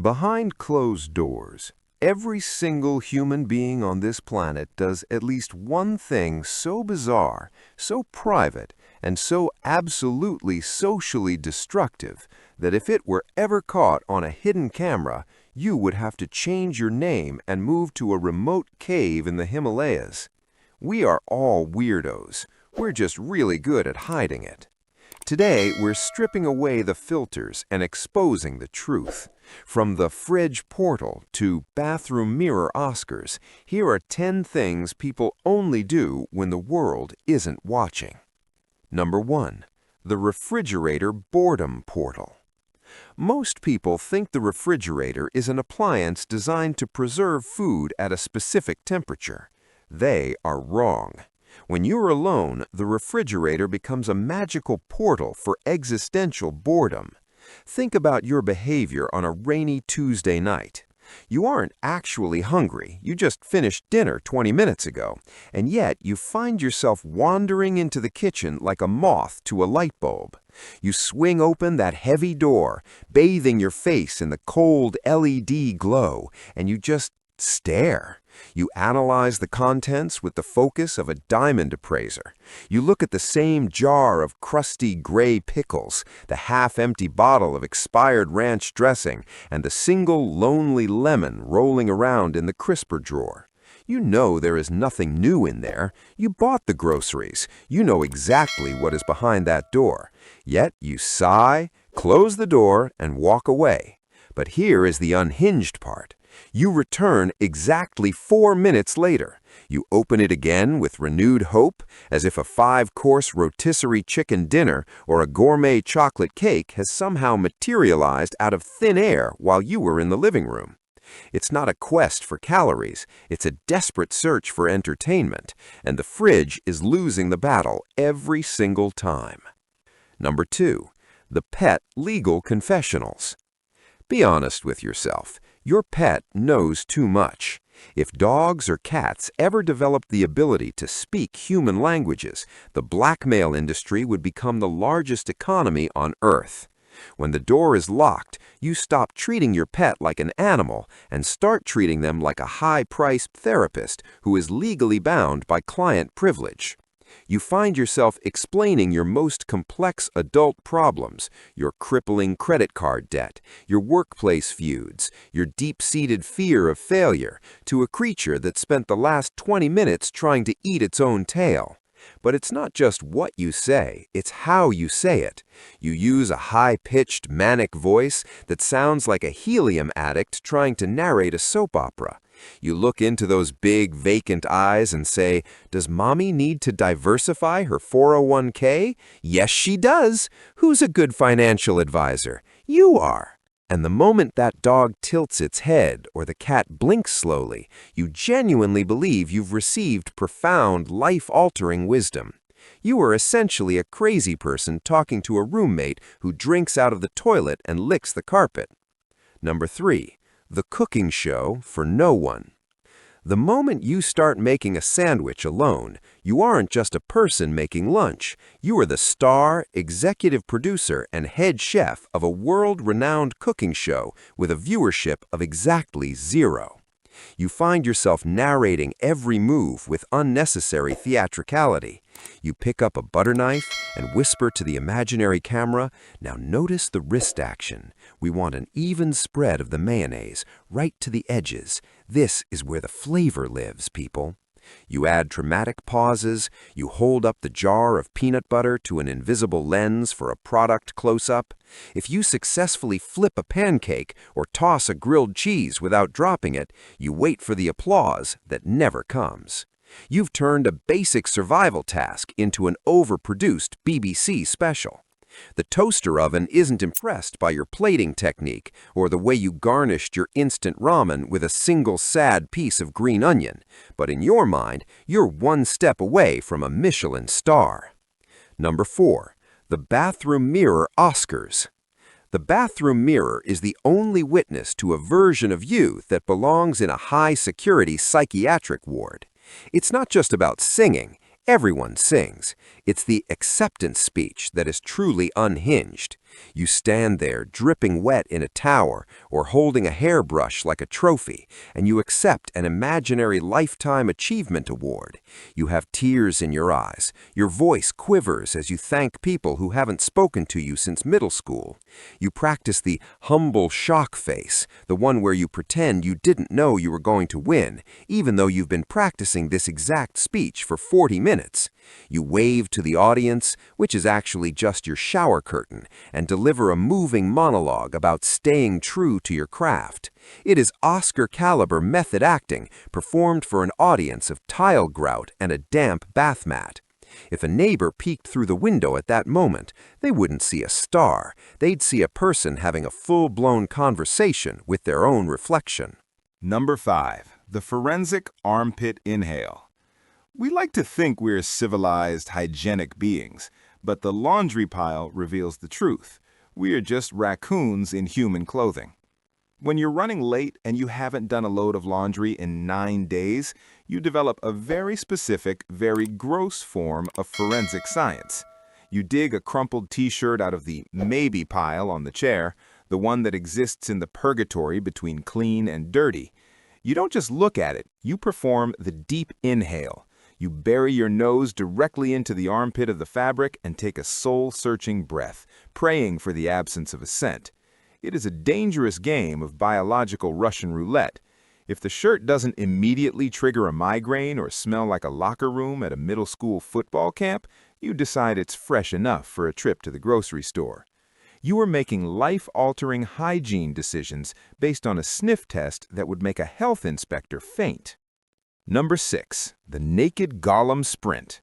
Behind closed doors, every single human being on this planet does at least one thing so bizarre, so private, and so absolutely socially destructive that if it were ever caught on a hidden camera, you would have to change your name and move to a remote cave in the Himalayas. We are all weirdos. We're just really good at hiding it. Today, we're stripping away the filters and exposing the truth. From the fridge portal to bathroom mirror Oscars, here are 10 things people only do when the world isn't watching. Number 1. The refrigerator boredom portal. Most people think the refrigerator is an appliance designed to preserve food at a specific temperature. They are wrong. When you're alone, the refrigerator becomes a magical portal for existential boredom. Think about your behavior on a rainy Tuesday night. You aren't actually hungry, you just finished dinner 20 minutes ago, and yet you find yourself wandering into the kitchen like a moth to a light bulb. You swing open that heavy door, bathing your face in the cold LED glow, and you just stare. You analyze the contents with the focus of a diamond appraiser. You look at the same jar of crusty gray pickles, the half-empty bottle of expired ranch dressing, and the single lonely lemon rolling around in the crisper drawer. You know there is nothing new in there. You bought the groceries. You know exactly what is behind that door. Yet you sigh, close the door, and walk away. But here is the unhinged part. You return exactly 4 minutes later. You open it again with renewed hope, as if a 5-course rotisserie chicken dinner or a gourmet chocolate cake has somehow materialized out of thin air while you were in the living room. It's not a quest for calories, it's a desperate search for entertainment, and the fridge is losing the battle every single time. Number 2. The pet legal confessionals. Be honest with yourself. Your pet knows too much. If dogs or cats ever developed the ability to speak human languages, the blackmail industry would become the largest economy on Earth. When the door is locked, you stop treating your pet like an animal and start treating them like a high-priced therapist who is legally bound by client privilege. You find yourself explaining your most complex adult problems, your crippling credit card debt, your workplace feuds, your deep-seated fear of failure, to a creature that spent the last 20 minutes trying to eat its own tail. But it's not just what you say, it's how you say it. You use a high-pitched, manic voice that sounds like a helium addict trying to narrate a soap opera. You look into those big, vacant eyes and say, "Does mommy need to diversify her 401k? Yes, she does. Who's a good financial advisor? You are." And the moment that dog tilts its head or the cat blinks slowly, you genuinely believe you've received profound, life-altering wisdom. You are essentially a crazy person talking to a roommate who drinks out of the toilet and licks the carpet. Number 3. The cooking show for no one. The moment you start making a sandwich alone, you aren't just a person making lunch. You are the star, executive producer, and head chef of a world-renowned cooking show with a viewership of exactly 0. You find yourself narrating every move with unnecessary theatricality. You pick up a butter knife and whisper to the imaginary camera, "Now notice the wrist action. We want an even spread of the mayonnaise, right to the edges. This is where the flavor lives, people." You add dramatic pauses, you hold up the jar of peanut butter to an invisible lens for a product close-up. If you successfully flip a pancake or toss a grilled cheese without dropping it, you wait for the applause that never comes. You've turned a basic survival task into an overproduced BBC special. The toaster oven isn't impressed by your plating technique or the way you garnished your instant ramen with a single sad piece of green onion, but in your mind, you're one step away from a Michelin star. Number 4. The bathroom mirror Oscars. The bathroom mirror is the only witness to a version of you that belongs in a high-security psychiatric ward. It's not just about singing. Everyone sings. It's the acceptance speech that is truly unhinged. You stand there, dripping wet in a tower or holding a hairbrush like a trophy, and you accept an imaginary lifetime achievement award. You have tears in your eyes. Your voice quivers as you thank people who haven't spoken to you since middle school. You practice the humble shock face, the one where you pretend you didn't know you were going to win, even though you've been practicing this exact speech for 40 minutes. You wave to the audience, which is actually just your shower curtain, and deliver a moving monologue about staying true to your craft. It is Oscar-caliber method acting performed for an audience of tile grout and a damp bath mat. If a neighbor peeked through the window at that moment, they wouldn't see a star. They'd see a person having a full-blown conversation with their own reflection. Number 5. The forensic armpit inhale. We like to think we're civilized, hygienic beings, but the laundry pile reveals the truth. We are just raccoons in human clothing. When you're running late and you haven't done a load of laundry in 9 days, you develop a very specific, very gross form of forensic science. You dig a crumpled t-shirt out of the maybe pile on the chair, the one that exists in the purgatory between clean and dirty. You don't just look at it, you perform the deep inhale. You bury your nose directly into the armpit of the fabric and take a soul-searching breath, praying for the absence of a scent. It is a dangerous game of biological Russian roulette. If the shirt doesn't immediately trigger a migraine or smell like a locker room at a middle school football camp, you decide it's fresh enough for a trip to the grocery store. You are making life-altering hygiene decisions based on a sniff test that would make a health inspector faint. Number 6. The naked Gollum sprint.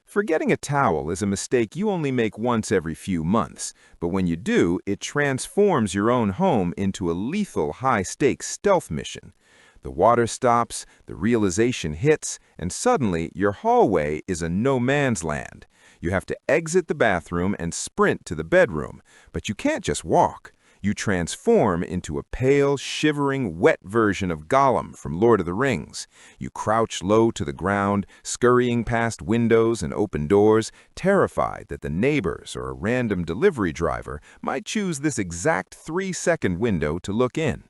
Forgetting a towel is a mistake you only make once every few months, but when you do, it transforms your own home into a lethal high-stakes stealth mission. The water stops, the realization hits, and suddenly your hallway is a no-man's land. You have to exit the bathroom and sprint to the bedroom, but you can't just walk. You transform into a pale, shivering, wet version of Gollum from Lord of the Rings. You crouch low to the ground, scurrying past windows and open doors, terrified that the neighbors or a random delivery driver might choose this exact 3-second window to look in.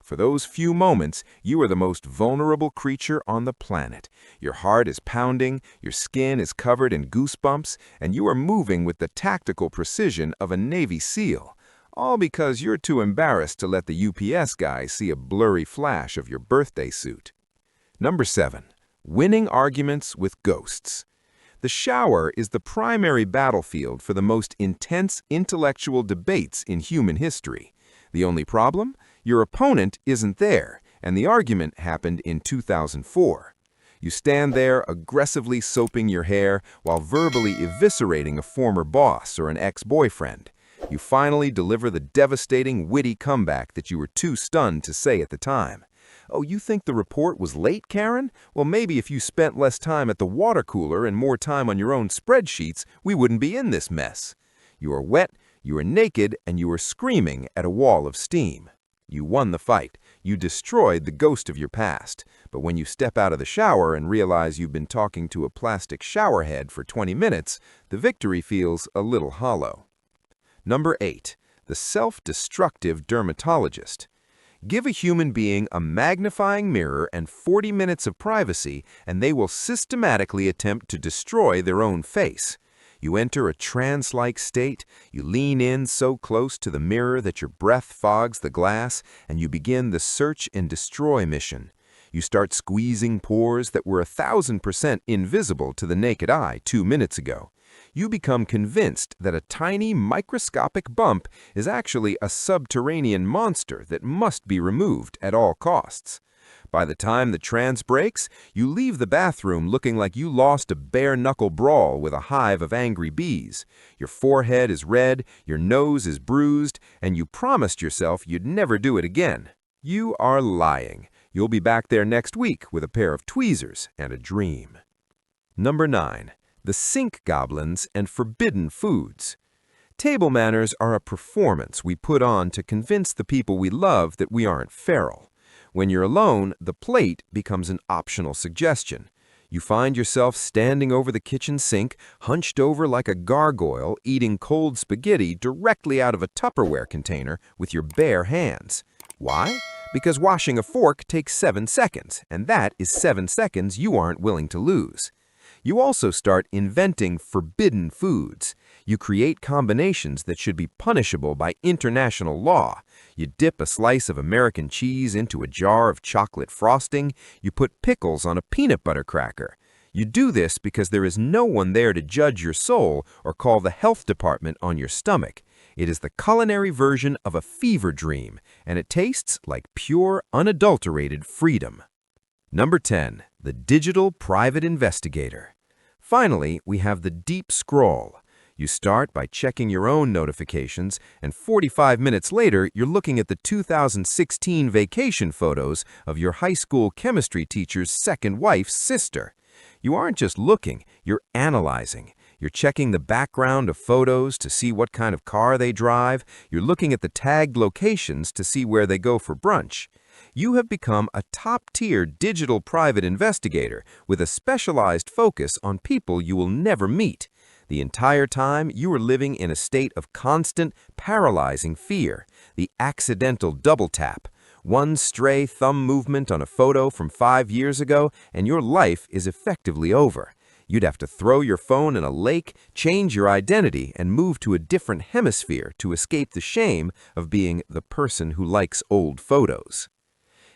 For those few moments, you are the most vulnerable creature on the planet. Your heart is pounding, your skin is covered in goosebumps, and you are moving with the tactical precision of a Navy SEAL. All because you're too embarrassed to let the UPS guy see a blurry flash of your birthday suit. Number 7. Winning arguments with ghosts. The shower is the primary battlefield for the most intense intellectual debates in human history. The only problem? Your opponent isn't there, and the argument happened in 2004. You stand there aggressively soaping your hair while verbally eviscerating a former boss or an ex-boyfriend. You finally deliver the devastating, witty comeback that you were too stunned to say at the time. Oh, you think the report was late, Karen? Well, maybe if you spent less time at the water cooler and more time on your own spreadsheets, we wouldn't be in this mess. You are wet, you are naked, and you are screaming at a wall of steam. You won the fight. You destroyed the ghost of your past. But when you step out of the shower and realize you've been talking to a plastic shower head for 20 minutes, the victory feels a little hollow. Number 8. The self-destructive dermatologist. Give a human being a magnifying mirror and 40 minutes of privacy, and they will systematically attempt to destroy their own face. You enter a trance-like state, you lean in so close to the mirror that your breath fogs the glass, and you begin the search and destroy mission. You start squeezing pores that were 1,000% invisible to the naked eye 2 minutes ago. You become convinced that a tiny microscopic bump is actually a subterranean monster that must be removed at all costs. By the time the trance breaks, you leave the bathroom looking like you lost a bare-knuckle brawl with a hive of angry bees. Your forehead is red, your nose is bruised, and you promised yourself you'd never do it again. You are lying. You'll be back there next week with a pair of tweezers and a dream. Number 9. The sink goblins and forbidden foods. Table manners are a performance we put on to convince the people we love that we aren't feral. When you're alone, the plate becomes an optional suggestion. You find yourself standing over the kitchen sink, hunched over like a gargoyle, eating cold spaghetti directly out of a Tupperware container with your bare hands. Why? Because washing a fork takes 7 seconds, and that is 7 seconds you aren't willing to lose. You also start inventing forbidden foods. You create combinations that should be punishable by international law. You dip a slice of American cheese into a jar of chocolate frosting. You put pickles on a peanut butter cracker. You do this because there is no one there to judge your soul or call the health department on your stomach. It is the culinary version of a fever dream, and it tastes like pure, unadulterated freedom. Number 10. The Digital Private Investigator. Finally, we have the deep scroll. You start by checking your own notifications, and 45 minutes later, you're looking at the 2016 vacation photos of your high school chemistry teacher's second wife's sister. You aren't just looking, you're analyzing. You're checking the background of photos to see what kind of car they drive. You're looking at the tagged locations to see where they go for brunch. You have become a top-tier digital private investigator with a specialized focus on people you will never meet. The entire time, you are living in a state of constant, paralyzing fear, the accidental double tap. One stray thumb movement on a photo from 5 years ago, and your life is effectively over. You'd have to throw your phone in a lake, change your identity, and move to a different hemisphere to escape the shame of being the person who likes old photos.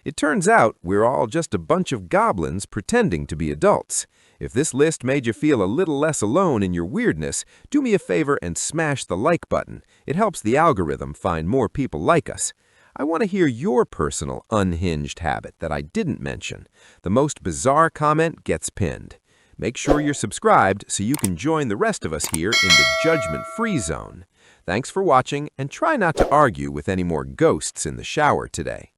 It turns out we're all just a bunch of goblins pretending to be adults. If this list made you feel a little less alone in your weirdness, do me a favor and smash the like button. It helps the algorithm find more people like us. I want to hear your personal unhinged habit that I didn't mention. The most bizarre comment gets pinned. Make sure you're subscribed so you can join the rest of us here in the judgment-free zone. Thanks for watching, and try not to argue with any more ghosts in the shower today.